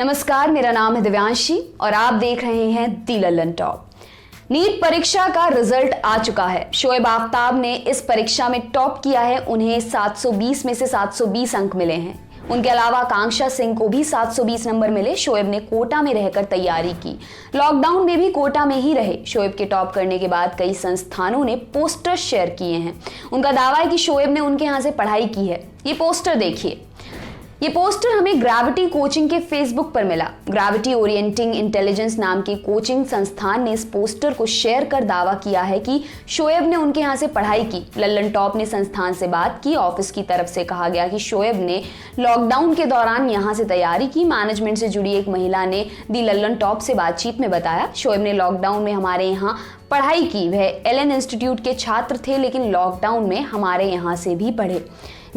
नमस्कार, मेरा नाम है दिव्यांशी और आप देख रहे हैं दी लल्लन टॉप। नीट परीक्षा का रिजल्ट आ चुका है। शोएब आफ्ताब ने इस परीक्षा में टॉप किया है। उन्हें 720 में से 720 अंक मिले हैं। उनके अलावा आकांक्षा सिंह को भी 720 नंबर मिले। शोएब ने कोटा में रहकर तैयारी की। लॉकडाउन में भी कोटा में ही रहे। शोएब के टॉप करने के बाद कई संस्थानों ने पोस्टर शेयर किए हैं। उनका दावा है कि शोएब ने उनके यहाँ से पढ़ाई की है। ये पोस्टर देखिए। ये पोस्टर हमें ग्रेविटी कोचिंग के फेसबुक पर मिला। ग्रेविटी ओरिएंटिंग इंटेलिजेंस नाम के कोचिंग संस्थान ने इस पोस्टर को शेयर कर दावा किया है कि शोएब ने उनके यहाँ से पढ़ाई की। लल्लन टॉप ने संस्थान से बात की। ऑफिस की तरफ से कहा गया कि शोएब ने लॉकडाउन के दौरान यहाँ से तैयारी की। मैनेजमेंट से जुड़ी एक महिला ने दी लल्लन टॉप से बातचीत में बताया, शोएब ने लॉकडाउन में हमारे यहाँ पढ़ाई की। वह एलन इंस्टीट्यूट के छात्र थे, लेकिन लॉकडाउन में हमारे यहाँ से भी पढ़े।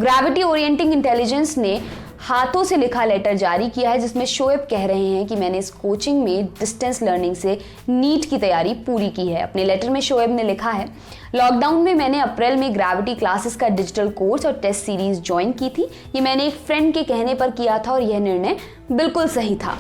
ग्रेविटी ओरिएंटिंग इंटेलिजेंस ने हाथों से लिखा लेटर जारी किया है, जिसमें शोएब कह रहे हैं कि मैंने इस कोचिंग में डिस्टेंस लर्निंग से नीट की तैयारी पूरी की है। अपने लेटर में शोएब ने लिखा है, लॉकडाउन में मैंने अप्रैल में ग्रेविटी क्लासेस का डिजिटल कोर्स और टेस्ट सीरीज ज्वाइन की थी। ये मैंने एक फ्रेंड के कहने पर किया था और यह निर्णय बिल्कुल सही था।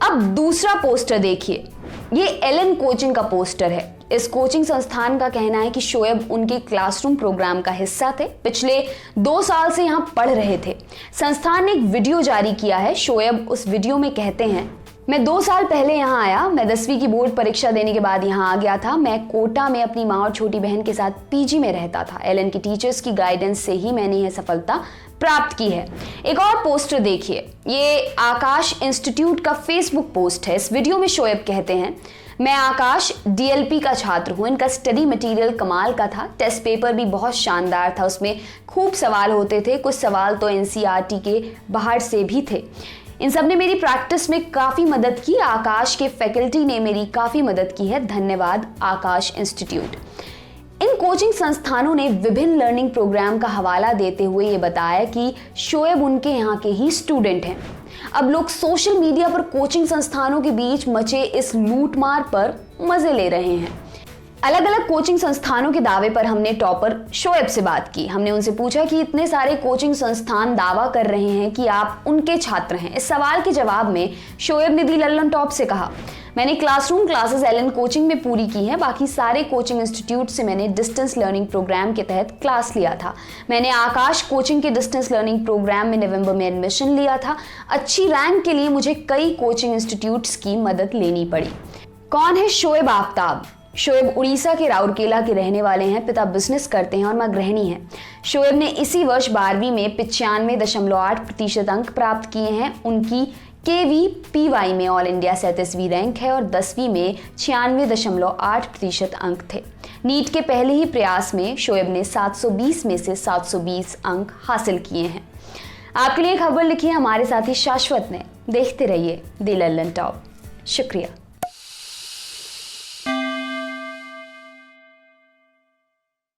अब दूसरा पोस्टर देखिए। ये एलन कोचिंग का पोस्टर है। इस कोचिंग संस्थान का कहना है कि शोएब उनके क्लासरूम प्रोग्राम का हिस्सा थे। पिछले 2 साल से यहाँ पढ़ रहे थे। संस्थान ने एक वीडियो जारी किया है। शोएब उस वीडियो में कहते हैं, मैं 2 साल पहले यहाँ आया। मैं 10वीं की बोर्ड परीक्षा देने के बाद यहाँ आ गया था। मैं कोटा में अपनी माँ और छोटी बहन के साथ पीजी में रहता था। एलन की टीचर्स की गाइडेंस से ही मैंने यह सफलता प्राप्त की है। एक और पोस्टर देखिए। ये आकाश इंस्टीट्यूट का फेसबुक पोस्ट है। इस वीडियो में शोएब कहते हैं, मैं आकाश डीएलपी का छात्र हूँ। इनका स्टडी मटेरियल कमाल का था। टेस्ट पेपर भी बहुत शानदार था। उसमें खूब सवाल होते थे। कुछ सवाल तो एनसीईआरटी के बाहर से भी थे। इन सब ने मेरी प्रैक्टिस में काफ़ी मदद की। आकाश के फैकल्टी ने मेरी काफ़ी मदद की है। धन्यवाद आकाश इंस्टीट्यूट। इन कोचिंग संस्थानों ने विभिन्न लर्निंग प्रोग्राम का हवाला देते हुए ये बताया कि शोएब उनके यहाँ के ही स्टूडेंट हैं। अब लोग सोशल मीडिया पर कोचिंग संस्थानों के बीच मचे इस लूटमार पर मजे ले रहे हैं। अलग अलग कोचिंग संस्थानों के दावे पर हमने टॉपर शोएब से बात की। हमने उनसे पूछा कि इतने सारे कोचिंग संस्थान दावा कर रहे हैं कि आप उनके छात्र हैं। इस सवाल के जवाब में शोएब ने दी लल्लन टॉप से कहा, मैंने क्लासरूम क्लासेस एलन कोचिंग में पूरी की है। बाकी सारे कोचिंग इंस्टीट्यूट से मैंने डिस्टेंस लर्निंग प्रोग्राम के तहत क्लास लिया था। मैंने आकाश कोचिंग के डिस्टेंस लर्निंग प्रोग्राम में नवंबर में एडमिशन लिया था। अच्छी रैंक के लिए मुझे कई कोचिंग इंस्टीट्यूट्स की मदद लेनी पड़ी। कौन है शोएब आफ्ताब? शोएब उड़ीसा के राउरकेला के रहने वाले हैं। पिता बिजनेस करते हैं और मां गृहिणी हैं। शोएब ने इसी वर्ष 12वीं में 95.8% अंक प्राप्त किए हैं। उनकी KVPY में ऑल इंडिया 37वीं रैंक है और 10वीं में 96.8% अंक थे। नीट के पहले ही प्रयास में शोएब ने 720 में से 720 अंक हासिल किए हैं। आपके लिए खबर लिखी है हमारे साथी शाश्वत ने। देखते रहिए दी लल्लन टॉप। शुक्रिया।